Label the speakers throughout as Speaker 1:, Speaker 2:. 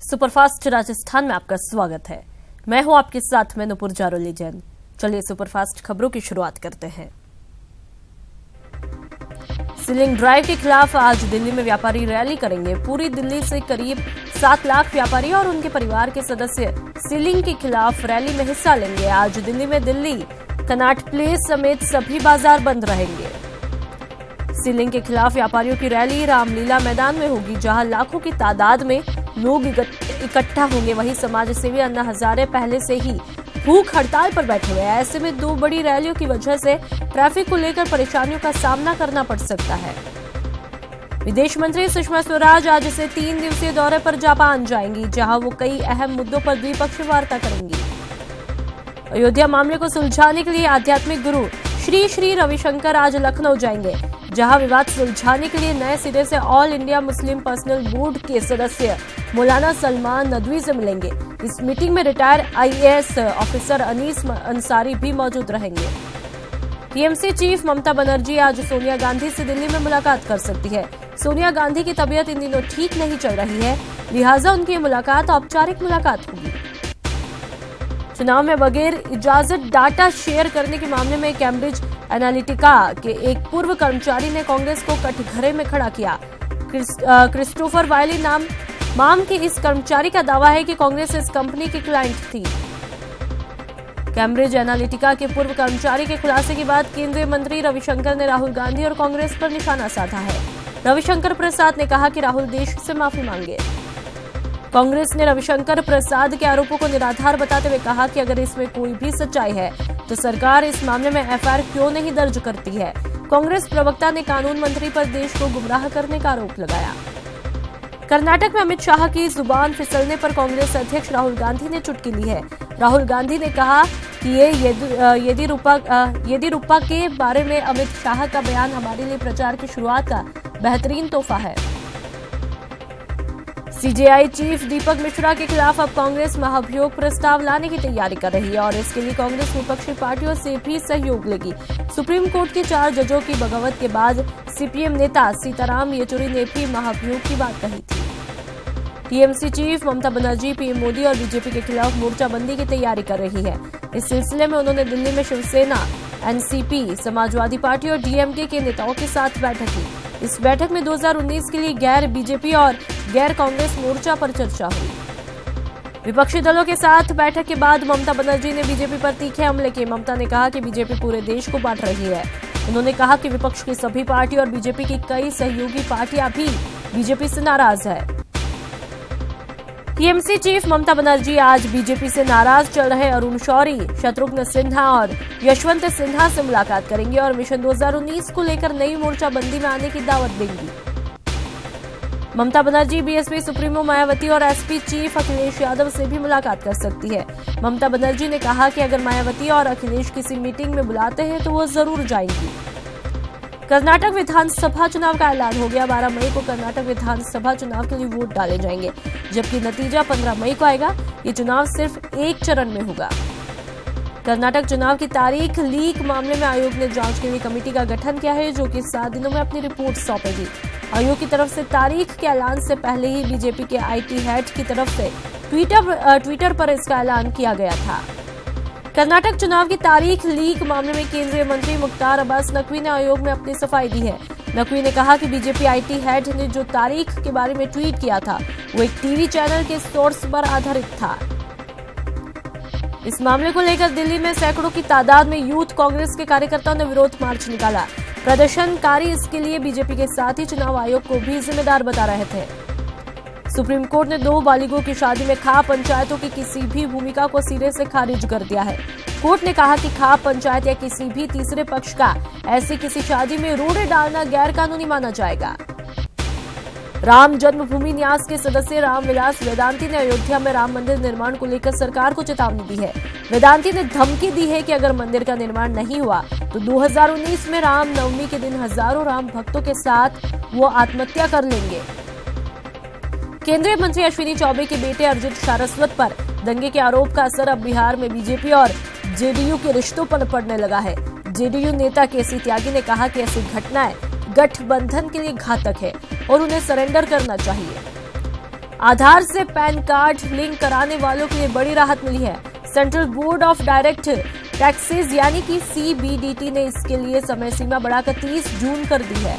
Speaker 1: Superfast Rajasthan में आपका स्वागत है। मैं हूं आपके साथ में नुपुर जारोली जैन। चलिए सुपरफास्ट खबरों की शुरुआत करते हैं। सीलिंग ड्राइव के खिलाफ आज दिल्ली में व्यापारी रैली करेंगे। पूरी दिल्ली से करीब 7 लाख व्यापारी और उनके परिवार के सदस्य सीलिंग के खिलाफ रैली में हिस्सा लेंगे। आज दिल्ली में दिल्ली कनॉट प्लेस समेत सभी बाजार बंद रहेंगे। सीलिंग के खिलाफ व्यापारियों की रैली रामलीला मैदान में होगी, जहां लाखों की तादाद में लोग इकट्ठा होंगे। वहीं समाज सेवी अन्ना हजारे पहले से ही भूख हड़ताल पर बैठे हुए हैं। ऐसे में 2 बड़ी रैलियों की वजह से ट्रैफिक को लेकर परेशानियों का सामना करना पड़ सकता है। विदेश मंत्री सुषमा स्वराज आज से 3 दिवसीय दौरे पर जापान जाएंगी, जहां वो कई अहम मुद्दों पर द्विपक्षीय वार्ता करेंगी। अयोध्या मामले को सुलझाने के लिए आध्यात्मिक गुरु श्री श्री रविशंकर आज लखनऊ जाएंगे, जहां विवाद सुलझाने के लिए नए सिरे से all India Muslim personal board के सदस्य मौलाना सलमान नदवी से मिलेंगे। इस मीटिंग में retire IAS officer Anees Ansari भी मौजूद रहेंगे। टीएमसी चीफ ममता बनर्जी आज सोनिया गांधी से दिल्ली में मुलाकात कर सकती है। सोनिया गांधी की तबीयत इन दिनों ठीक नहीं चल रही है, लिहाजा उनकी मुलाकात औपचारिक मुलाकात होगी। चुनाव में बगैर इजाजत डाटा शेयर करने के मामले में कैम्ब्रिज एनालिटिका के एक पूर्व कर्मचारी ने कांग्रेस को कटघरे में खड़ा किया। क्रिस्टोफर वायली नाम के इस कर्मचारी का दावा है कि कांग्रेस इस कंपनी की क्लाइंट थी। कैम्ब्रिज एनालिटिका के पूर्व कर्मचारी के खुलासे के बाद केंद्रीय मंत्री रविशंकर ने राहुल गांधी और कांग्रेस पर निशाना साधा है। रविशंकर प्रसाद ने कहा कि राहुल देश से माफी मांगे। कांग्रेस ने रविशंकर प्रसाद के आरोपों को निराधार बताते हुए कहा कि अगर इसमें कोई भी सच्चाई है तो सरकार इस मामले में FIR क्यों नहीं दर्ज करती है। कांग्रेस प्रवक्ता ने कानून मंत्री पर देश को गुमराह करने का आरोप लगाया। कर्नाटक में अमित शाह की जुबान फिसलने पर कांग्रेस अध्यक्ष राहुल गांधी ने चुटकी ली है। राहुल गांधी ने कहा कि ये येदियुरप्पा के बारे में अमित शाह का बयान हमारे लिए प्रचार की शुरुआत का बेहतरीन तोहफा है। CJI चीफ दीपक मिश्रा के खिलाफ अब कांग्रेस महाभियोग प्रस्ताव लाने की तैयारी कर रही है और इसके लिए कांग्रेस विपक्षी पार्टियों से भी सहयोग लेगी। सुप्रीम कोर्ट के 4 जजों की बगावत के बाद CPM नेता सीताराम येचुरी ने भी महाभियोग की बात कही थी। TMC chief Mamata Banerjee PM Modi और बीजेपी के खिलाफ मोर्चाबंदी की तैयारी कर रही है। इस सिलसिले में उन्होंने दिल्ली में शिवसेना, NCP, समाजवादी पार्टी और DMK के नेताओं के साथ बैठक की। इस बैठक में 2019 के लिए गैर बीजेपी और गैर कांग्रेस मोर्चा पर चर्चा हुई। विपक्षी दलों के साथ बैठक के बाद ममता बनर्जी ने बीजेपी पर तीखे हमले किए। ममता ने कहा कि बीजेपी पूरे देश को बांट रही है। उन्होंने कहा कि विपक्ष की सभी पार्टी और बीजेपी की कई सहयोगी पार्टियां भी बीजेपी से नाराज है। TMC चीफ ममता बनर्जी आज बीजेपी से नाराज चल रहे अरुण शौरी, शत्रुघ्न सिन्हा और यशवंत सिन्हा से मुलाकात करेंगे और मिशन 2019 को लेकर नई मोर्चाबंदी में आने की दावत देंगी। ममता बनर्जी BSP सुप्रीमो मायावती और SP चीफ अखिलेश यादव से भी मुलाकात कर सकती है। ममता बनर्जी ने कहा कि अगर मायावती और अखिलेश किसी मीटिंग में बुलाते हैं तो वो जरूर जाएंगी। कर्नाटक विधानसभा चुनाव का ऐलान हो गया। 12 मई को कर्नाटक विधानसभा चुनाव के लिए वोट डाले जाएंगे, जबकि नतीजा 15 मई को आएगा। ये चुनाव सिर्फ एक चरण में होगा। कर्नाटक चुनाव की तारीख लीक मामले में आयोग ने जांच के लिए कमेटी का गठन किया है, जो कि 7 दिनों में अपनी रिपोर्ट सौंपेगी। आयोग की तरफ से तारीख के ऐलान से पहले ही बीजेपी के IT हेड की तरफ से ट्विटर पर इसका ऐलान किया गया था। कर्नाटक चुनाव की तारीख लीक मामले में केंद्रीय मंत्री मुख्तार अब्बास नकवी ने आयोग में अपनी सफाई दी है। नकवी ने कहा कि बीजेपी IT हेड ने जो तारीख के बारे में ट्वीट किया था वो एक टीवी चैनल के सोर्स पर आधारित था। इस मामले को लेकर दिल्ली में सैकड़ों की तादाद में यूथ कांग्रेस के कार्यकर्ताओं ने विरोध मार्च निकाला। प्रदर्शनकारी इसके लिए बीजेपी के साथ ही चुनाव आयोग को भी जिम्मेदार बता रहे थे। सुप्रीम कोर्ट ने 2 बालिगों की शादी में खाप पंचायतों की किसी भी भूमिका को सिरे से खारिज कर दिया है। कोर्ट ने कहा कि खाप पंचायत या किसी भी तीसरे पक्ष का ऐसी किसी शादी में रोड़े डालना गैर कानूनी माना जाएगा। राम जन्मभूमि न्यास के सदस्य रामविलास वेदांती ने अयोध्या में राम मंदिर निर्माण को लेकर सरकार को चेतावनी दी है। वेदांती ने धमकी दी है कि अगर मंदिर का निर्माण नहीं हुआ तो 2019 में राम नवमी के दिन हजारों राम भक्तों के साथ वो आत्महत्या कर लेंगे। केंद्रीय मंत्री अश्विनी चौबे के बेटे अर्जित सारस्वत पर दंगे के आरोप का असर अब बिहार में बीजेपी और JDU के रिश्तों पर पड़ने लगा है। JDU नेता KC त्यागी ने कहा कि ऐसी घटनाएं गठबंधन के लिए घातक है और उन्हें सरेंडर करना चाहिए। आधार से पैन कार्ड लिंक कराने वालों के लिए बड़ी राहत मिली है। Central board of direct taxes यानी कि CBDT ने इसके लिए समय सीमा बढ़ाकर 30 जून कर दी है।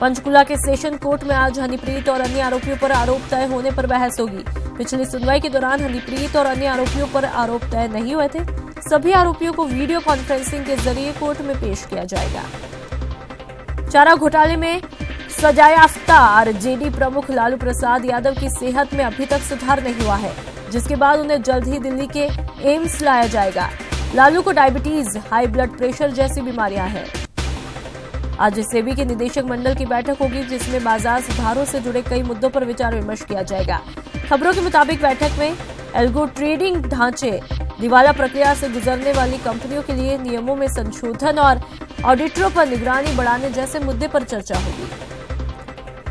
Speaker 1: पंचकुला के सेशन कोर्ट में आज हनीप्रीत और अन्य आरोपियों पर आरोप तय होने पर बहस होगी। पिछली सुनवाई के दौरान हनीप्रीत और अन्य आरोपियों पर आरोप तय नहीं हुए थे। सभी आरोपियों को वीडियो कॉन्फ्रेंसिंग के जरिए कोर्ट में पेश किया जाएगा। चारा घोटाले में सजायाफ्ता आरजेडी प्रमुख लालू प्रसाद यादव की सेहत में अभी तक सुधार नहीं हुआ है, जिसके बाद उन्हें जल्द ही दिल्ली के एम्स लाया जाएगा। लालू को डायबिटीज, हाई ब्लड प्रेशर जैसी बीमारियां हैं। आज सेबी के निदेशक मंडल की बैठक होगी, जिसमें बाजार सुधारों से जुड़े कई मुद्दों पर विचार विमर्श किया जाएगा। खबरों के मुताबिक बैठक में एल्गो ट्रेडिंग ढांचे, दिवाला प्रक्रिया से गुजरने वाली कंपनियों के लिए नियमों में संशोधन और ऑडिटरों पर निगरानी बढ़ाने जैसे मुद्दे पर चर्चा होगी।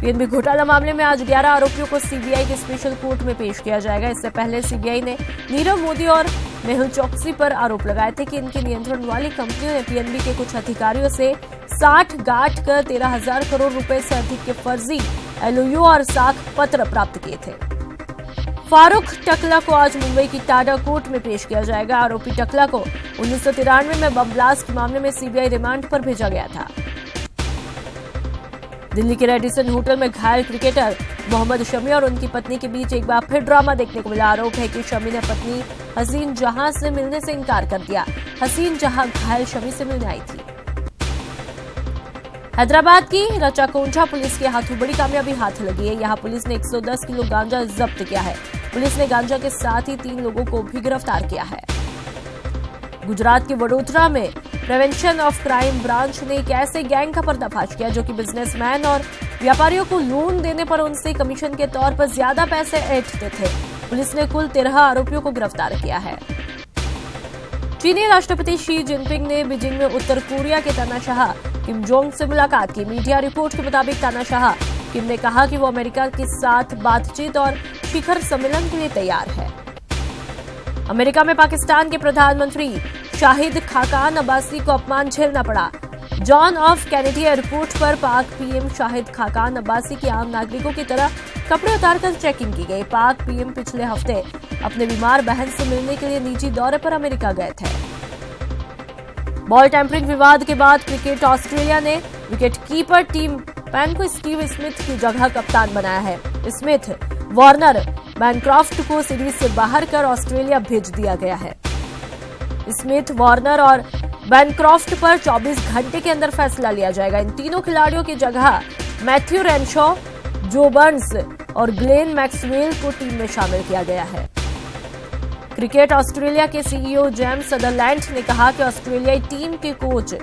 Speaker 1: पीएनबी घोटाला मामले में आज 11 आरोपियों को सीबीआई के स्पेशल कोर्ट में पेश किया जाएगा। इससे पहले सीबीआई ने नीरव मोदी और मेहुल चोकसी पर आरोप लगाए थे कि इनके नियंत्रण वाली कंपनियों ने पीएनबी के कुछ अधिकारियों से 60 गांठ कर 13,000 करोड़ रुपए से अधिक के फर्जी LOU और साख पत्र प्राप्त किए थे। फारूक टकला को आज मुंबई की टाडा कोर्ट में पेश किया जाएगा। आरोपी टकला को 1993 में बम ब्लास्ट के मामले में सीबीआई रिमांड पर भेजा गया था। दिल्ली के रेडिसन होटल में घायल क्रिकेटर मोहम्मद शमी और उनकी पत्नी के बीच एक बार फिर ड्रामा देखने को मिला। आरोप है कि शमी ने पत्नी हसीन जहां से मिलने से इनकार कर दिया। हसीन जहां घायल शमी से मिलने आई थी। हैदराबाद की रचाकोंझा पुलिस के हाथों बड़ी कामयाबी हाथ लगी है। यहां पुलिस ने 110 किलो गांजा जब्त किया है। पुलिस ने गांजा के साथ ही 3 लोगों को भी गिरफ्तार किया है। गुजरात के वडोदरा में प्रिवेंशन ऑफ क्राइम ब्रांच ने एक ऐसे गैंग का पर्दाफाश किया जो कि बिजनेसमैन और व्यापारियों को लोन देने पर उनसे कमीशन के तौर पर ज्यादा पैसे ऐंठते थे। पुलिस ने कुल 13 आरोपियों को गिरफ्तार किया है। चीनी राष्ट्रपति शी जिनपिंग ने बीजिंग में उत्तर कोरिया के तानाशाह किम जोंग से मुलाकात की। मीडिया रिपोर्ट के मुताबिक तानाशाह किम ने कहा कि वो अमेरिका के साथ बातचीत और शिखर सम्मेलन के लिए तैयार है। अमेरिका में पाकिस्तान के प्रधानमंत्री शाहिद खाकान अब्बासी को अपमान झेलना पड़ा। जॉन ऑफ कैनेडी एयरपोर्ट पर पाक पीएम शाहिद खाकान अब्बासी की आम नागरिकों की तरह कपड़े उतारकर चेकिंग की गई। पाक पीएम पिछले हफ्ते अपने बीमार बहन से मिलने के लिए निजी दौरे पर अमेरिका गए थे। बॉल टैंपरिंग विवाद के बाद क्रिकेट ऑस्ट्रेलिया ने विकेटकीपर टीम पैन को स्टीव स्मिथ की जगह कप्तान बनाया है। स्मिथ, वार्नर, बैनक्रॉफ्ट को सीरीज से बाहर कर ऑस्ट्रेलिया भेज दिया गया है। स्मिथ, वार्नर और बैनक्रॉफ्ट पर 24 घंटे के अंदर फैसला लिया जाएगा। इन तीनों खिलाड़ियों की जगह मैथ्यू रेनशॉ, जो बर्न्स और ग्लेन मैक्सवेल को टीम में शामिल किया गया है। क्रिकेट ऑस्ट्रेलिया के सीईओ जेम्स सदरलैंड ने कहा कि ऑस्ट्रेलियाई टीम के कोच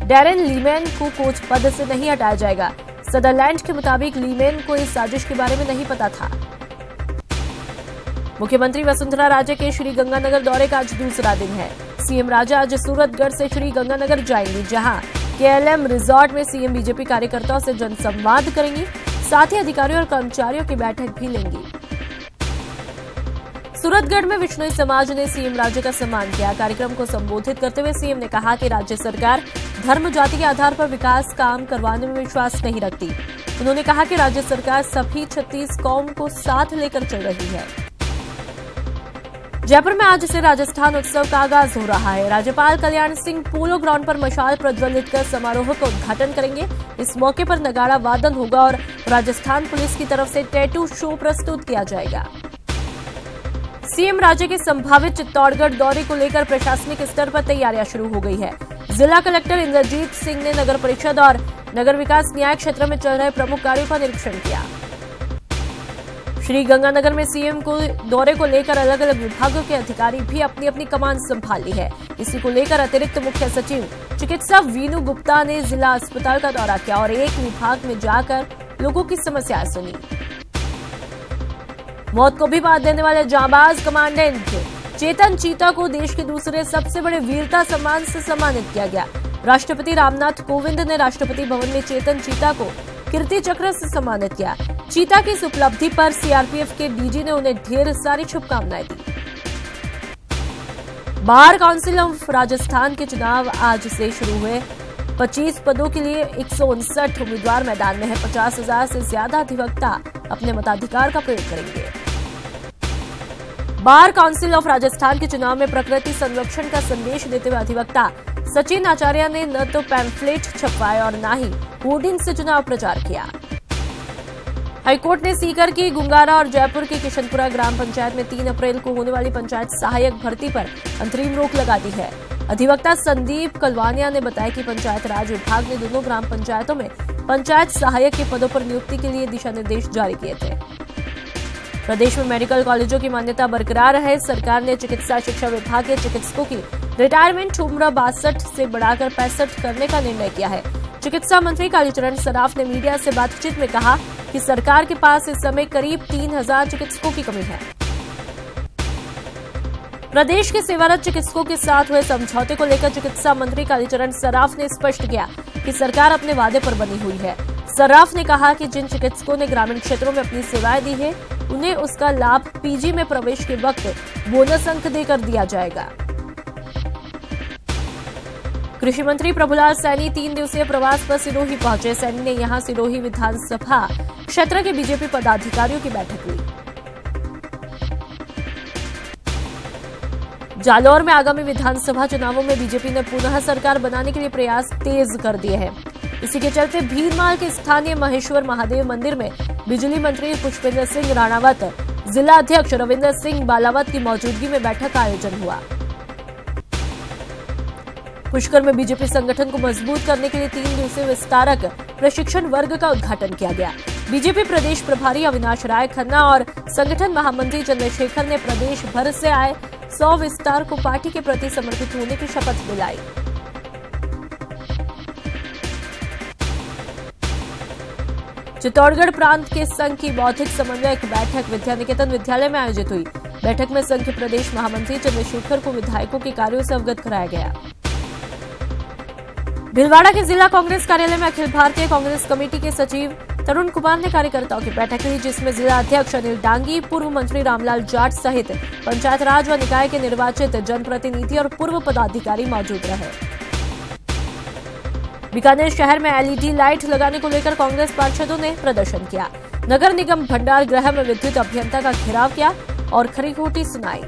Speaker 1: डैरेन लीमैन को कोच पद से नहीं हटाया जाएगा। सदरलैंड के मुताबिक लीमैन को इस साजिश के बारे में नहीं पता था। मुख्यमंत्री वसुंधरा राजे के श्री गंगानगर दौरे का आज दूसरा दिन है। सीएम राजा आज सूरतगढ़ से श्री गंगानगर जाएंगी, जहां KLM रिजॉर्ट में सीएम बीजेपी कार्यकर्ताओं से जनसंवाद करेंगी। साथ ही अधिकारियों और कर्मचारियों की बैठक भी लेंगी। सूरतगढ़ में विश्नोई समाज ने सीएम राजे का सम्मान किया। कार्यक्रम को संबोधित करते हुए सीएम ने कहा कि राज्य सरकार धर्म जाति के आधार पर विकास काम करवाने में विश्वास नहीं रखती। उन्होंने कहा कि राज्य सरकार सभी 36 कौम को साथ लेकर चल रही है। जयपुर में आज से राजस्थान उत्सव का आगाज हो रहा है। राज्यपाल कल्याण सिंह पोलो ग्राउंड पर मशाल प्रज्वलित कर समारोह का उद्घाटन करेंगे। इस मौके पर नगाड़ा वादन होगा और राजस्थान पुलिस की तरफ से टैटू शो प्रस्तुत किया जाएगा। सीएम राजे के संभावित चित्तौड़गढ़ दौरे को लेकर प्रशासनिक स्तर पर तैयारियां शुरू हो गई है। जिला कलेक्टर इंद्रजीत सिंह ने नगर परिषद और नगर विकास न्याय क्षेत्र में चल रहे प्रमुख कार्यों का निरीक्षण किया। श्री गंगानगर में सीएम को दौरे को लेकर अलग अलग विभागों के अधिकारी भी अपनी अपनी कमान संभाल ली है। इसी को लेकर अतिरिक्त मुख्य सचिव चिकित्सा वीनू गुप्ता ने जिला अस्पताल का दौरा किया और एक विभाग में जाकर लोगों की समस्याएं सुनी। मौत को भी मात देने वाले जांबाज कमांडेंट चेतन चीता को देश के दूसरे सबसे बड़े वीरता सम्मान से सम्मानित किया गया। राष्ट्रपति रामनाथ कोविंद ने राष्ट्रपति भवन में चेतन चीता को कीर्ति चक्र से सम्मानित किया। चीता की इस उपलब्धि पर सीआरपीएफ के डीजी ने उन्हें ढेर सारी शुभकामनाएं दी। बार काउंसिल ऑफ राजस्थान के चुनाव आज से शुरू हुए। 25 पदों के लिए 159 उम्मीदवार मैदान में है। 50,000 से ज्यादा अधिवक्ता अपने मताधिकार का प्रयोग करेंगे। बार काउंसिल ऑफ राजस्थान के चुनाव में प्रकृति संरक्षण का संदेश देते हुए अधिवक्ता सचिन आचार्य ने न तो पैम्फलेट छपवाए और न ही होर्डिंग से चुनाव प्रचार किया। हाईकोर्ट ने सीकर की गुंगारा और जयपुर की किशनपुरा ग्राम पंचायत में 3 अप्रैल को होने वाली पंचायत सहायक भर्ती पर अंतरिम रोक लगा दी है। अधिवक्ता संदीप कलवानिया ने बताया कि पंचायत राज विभाग ने दोनों ग्राम पंचायतों में पंचायत सहायक के पदों पर नियुक्ति के लिए दिशा निर्देश जारी किए थे। प्रदेश में मेडिकल कॉलेजों की मान्यता बरकरार है। सरकार ने चिकित्सा शिक्षा विभाग के चिकित्सकों की रिटायरमेंट उम्र 62 से बढ़ाकर 65 करने का निर्णय किया है। चिकित्सा मंत्री कालीचरण सराफ ने मीडिया से बातचीत में कहा कि सरकार के पास इस समय करीब 3000 चिकित्सकों की कमी है। प्रदेश के सेवारत चिकित्सकों के साथ हुए समझौते को लेकर चिकित्सा मंत्री कालीचरण सराफ ने स्पष्ट किया कि सरकार अपने वादे पर बनी हुई है। सराफ ने कहा कि जिन चिकित्सकों ने ग्रामीण क्षेत्रों में अपनी सेवाएं दी है, उन्हें उसका लाभ पीजी में प्रवेश के वक्त बोनस अंक देकर दिया जाएगा। कृषि मंत्री प्रभुलाल सैनी 3 दिवसीय प्रवास पर सिरोही पहुंचे। सैनी ने यहां सिरोही विधानसभा क्षेत्र के बीजेपी पदाधिकारियों की बैठक ली। जालौर में आगामी विधानसभा चुनावों में बीजेपी ने पुनः सरकार बनाने के लिए प्रयास तेज कर दिए हैं। इसी के चलते भीरमाल के स्थानीय महेश्वर महादेव मंदिर में बिजली मंत्री पुष्पेंद्र सिंह राणावत, जिला अध्यक्ष रविंद्र सिंह बालावत की मौजूदगी में बैठक का आयोजन हुआ। पुष्कर में बीजेपी संगठन को मजबूत करने के लिए 3 दिवसीय विस्तारक प्रशिक्षण वर्ग का उद्घाटन किया गया। बीजेपी प्रदेश प्रभारी अविनाश राय खन्ना और संगठन महामंत्री चंद्रशेखर ने प्रदेश भर से आए 100 विस्तार को पार्टी के प्रति समर्पित होने की शपथ दिलाई। चित्तौड़गढ़ प्रांत के संघ की बौद्धिक समन्वयक बैठक विद्यानिकेतन विद्यालय में आयोजित हुई। बैठक में संघ के प्रदेश महामंत्री चंद्रशेखर को विधायकों के कार्यों से अवगत कराया गया। भीलवाड़ा के जिला कांग्रेस कार्यालय में अखिल भारतीय कांग्रेस कमेटी के सचिव तरुण कुमार ने कार्यकर्ताओं की बैठक ली, जिसमें जिला अध्यक्ष अनिल डांगी, पूर्व मंत्री रामलाल जाट सहित पंचायत राज व निकाय के निर्वाचित जनप्रतिनिधि और पूर्व पदाधिकारी मौजूद रहे। बीकानेर शहर में एलईडी लाइट लगाने को लेकर कांग्रेस पार्षदों ने प्रदर्शन किया। नगर निगम भंडार गृह में विद्युत अभियंता का घेराव किया और खरी खोटी सुनाई।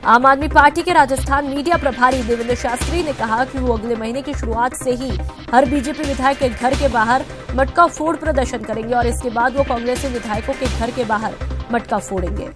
Speaker 1: आम आदमी पार्टी के राजस्थान मीडिया प्रभारी देवेंद्र शास्त्री ने कहा कि वो अगले महीने की शुरुआत से ही हर बीजेपी विधायक के घर के बाहर मटका फोड़ प्रदर्शन करेंगे और इसके बाद वो कांग्रेसी विधायकों के घर के बाहर मटका फोड़ेंगे।